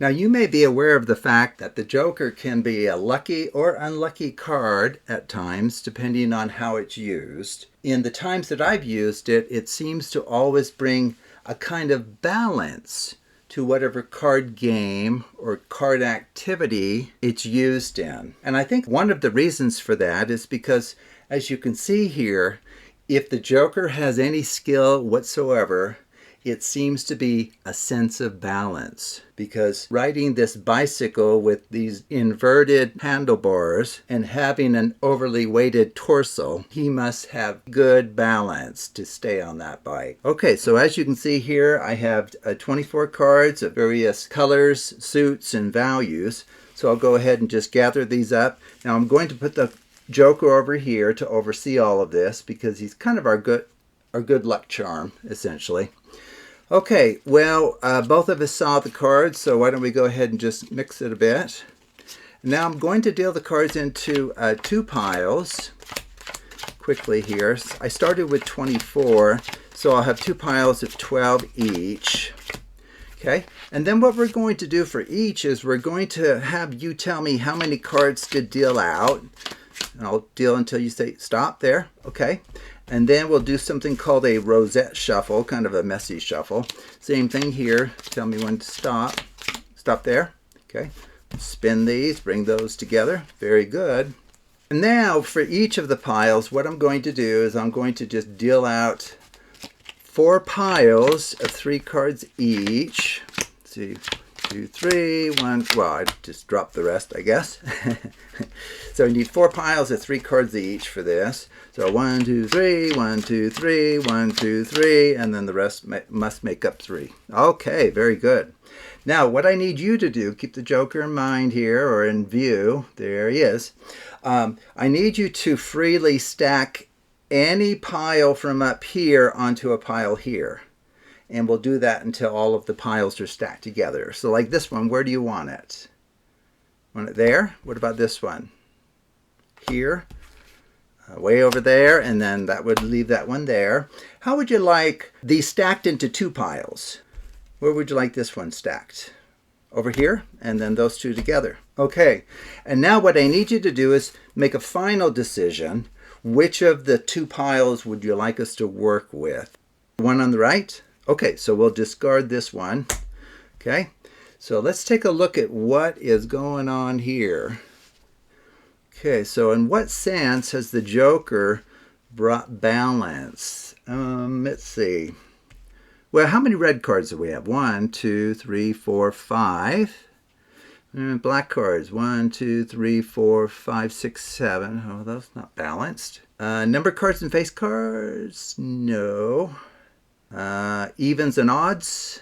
Now, you may be aware of the fact that the Joker can be a lucky or unlucky card at times, depending on how it's used. In the times that I've used it, it seems to always bring a kind of balance to whatever card game or card activity it's used in. And I think one of the reasons for that is because, as you can see here, if the Joker has any skill whatsoever, it seems to be a sense of balance, because riding this bicycle with these inverted handlebars and having an overly weighted torso, he must have good balance to stay on that bike. Okay, so as you can see here, I have 24 cards of various colors, suits, and values. So I'll go ahead and just gather these up. Now I'm going to put the Joker over here to oversee all of this, because he's kind of our good luck charm, essentially. Okay, well, both of us saw the cards, so why don't we go ahead and just mix it a bit. Now I'm going to deal the cards into two piles quickly here. I started with 24, so I'll have two piles of 12 each. Okay, and then what we're going to do for each is we're going to have you tell me how many cards to deal out. And I'll deal until you say stop there, okay? And then we'll do something called a rosette shuffle, kind of a messy shuffle. Same thing here. Tell me when to stop. Stop there. Okay. Spin these, bring those together. Very good. And now for each of the piles, what I'm going to do is I'm going to just deal out 4 piles of 3 cards each. Let's see. 2, 3, 1. Well, I just dropped the rest, I guess. So we need 4 piles of 3 cards each for this. So 1, 2, 3, 1, 2, 3, 1, 2, 3, and then the rest must make up 3. Okay, very good. Now, what I need you to do, keep the Joker in mind here, or in view. There he is. I need you to freely stack any pile from up here onto a pile here. And we'll do that until all of the piles are stacked together. So like this one, where do you want it? Want it there? What about this one? Here? Way over there, and then that would leave that one there. How would you like these stacked into 2 piles? Where would you like this one stacked? Over here, and then those 2 together. Okay, and now what I need you to do is make a final decision. Which of the 2 piles would you like us to work with? The one on the right? Okay, so we'll discard this one. Okay, so let's take a look at what is going on here. Okay, so in what sense has the Joker brought balance? Let's see. Well, how many red cards do we have? 1, 2, 3, 4, 5. And black cards. 1, 2, 3, 4, 5, 6, 7. Oh, those not balanced. Number cards and face cards? No. Evens and odds?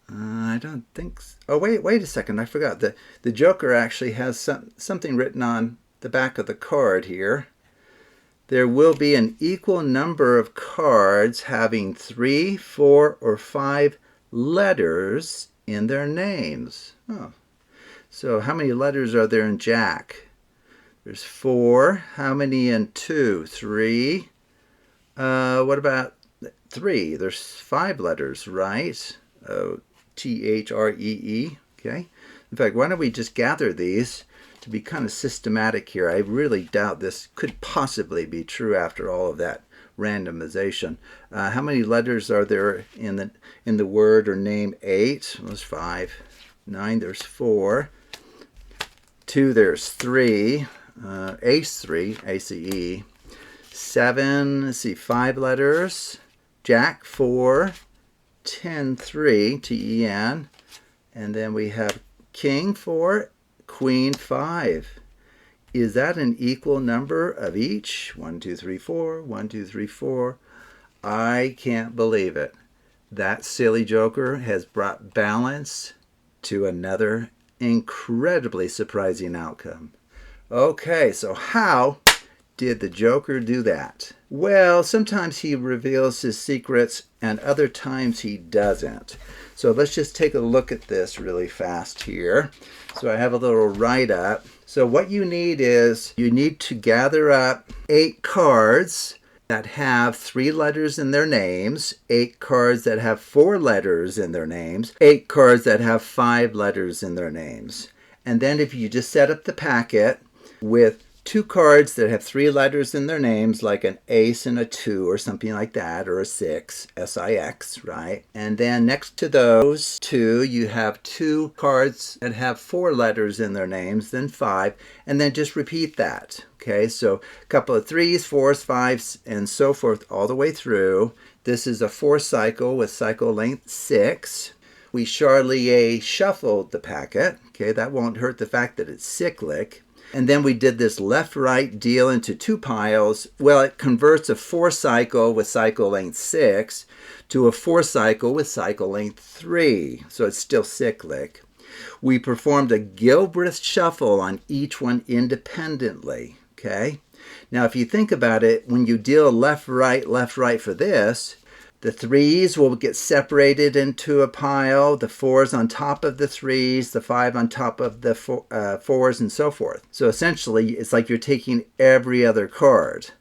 I don't think so. Oh, wait a second. I forgot. The Joker actually has something written on the back of the card here. There will be an equal number of cards having 3, 4, or 5 letters in their names. Oh. So how many letters are there in Jack? There's 4. How many in 2? 3. What about 3? There's 5 letters, right? T-H-R-E-E. Okay. In fact, why don't we just gather these to be kind of systematic here? I really doubt this could possibly be true after all of that randomization. How many letters are there in the word or name 8? Well, there's 5. 9, there's 4. 2, there's 3. Ace 3, A-C-E. 7, let's see, 5 letters. Jack 4. 10, 3, T-E-N. And then we have King 4, Queen 5. Is that an equal number of each? 1, 2, 3, 4. 1, 2, 3, 4. I can't believe it. That silly Joker has brought balance to another incredibly surprising outcome. Okay, so how did the Joker do that? Well, sometimes he reveals his secrets and other times he doesn't. So let's just take a look at this really fast here. So I have a little write-up. So what you need is you need to gather up 8 cards that have 3 letters in their names, 8 cards that have 4 letters in their names, 8 cards that have 5 letters in their names. And then if you just set up the packet with 2 cards that have 3 letters in their names, like an ace and a 2 or something like that, or a 6, S-I-X, right? And then next to those 2, you have 2 cards that have 4 letters in their names, then 5, and then just repeat that. Okay, so a couple of 3s, 4s, 5s, and so forth all the way through. This is a 4 cycle with cycle length 6. We Charlier shuffled the packet. Okay, that won't hurt the fact that it's cyclic. And then we did this left-right deal into 2 piles. Well, it converts a 4 cycle with cycle length 6 to a 4 cycle with cycle length 3. So it's still cyclic. We performed a Gilbreth shuffle on each one independently. Okay? Now, if you think about it, when you deal left-right for this, the 3s will get separated into a pile, the 4s on top of the 3s, the 5 on top of the 4s, and so forth. So essentially, it's like you're taking every other card.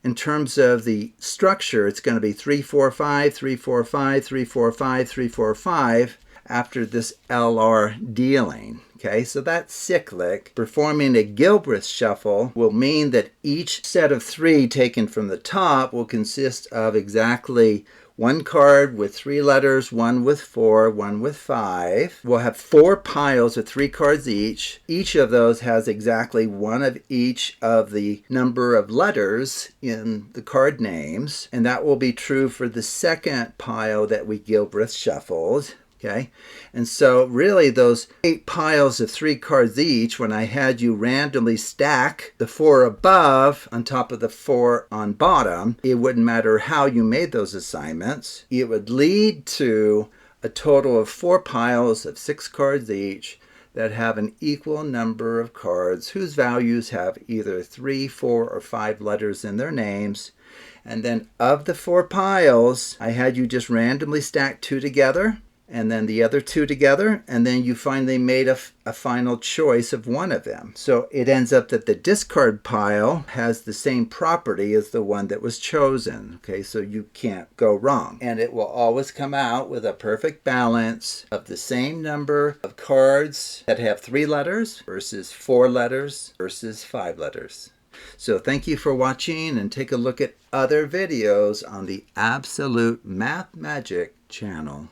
In terms of the structure, it's going to be 3, 4, 5, 3, 4, 5, 3, 4, 5, 3, 4, 5 after this LR dealing. Okay, so that's cyclic. Performing a Gilbreth shuffle will mean that each set of 3 taken from the top will consist of exactly 1 card with 3 letters, 1 with 4, 1 with 5. We'll have 4 piles of 3 cards each. Each of those has exactly 1 of each of the number of letters in the card names. And that will be true for the second pile that we Gilbreth shuffled. Okay, and so really those 8 piles of 3 cards each, when I had you randomly stack the 4 above on top of the 4 on bottom, it wouldn't matter how you made those assignments. It would lead to a total of 4 piles of 6 cards each that have an equal number of cards whose values have either 3, 4, or 5 letters in their names. And then of the 4 piles, I had you just randomly stack 2 together, and then the other 2 together, and then you finally made a final choice of one of them. So it ends up that the discard pile has the same property as the one that was chosen. Okay, so you can't go wrong. And it will always come out with a perfect balance of the same number of cards that have 3 letters versus 4 letters versus 5 letters. So thank you for watching, and take a look at other videos on the Absolute Math Magic channel.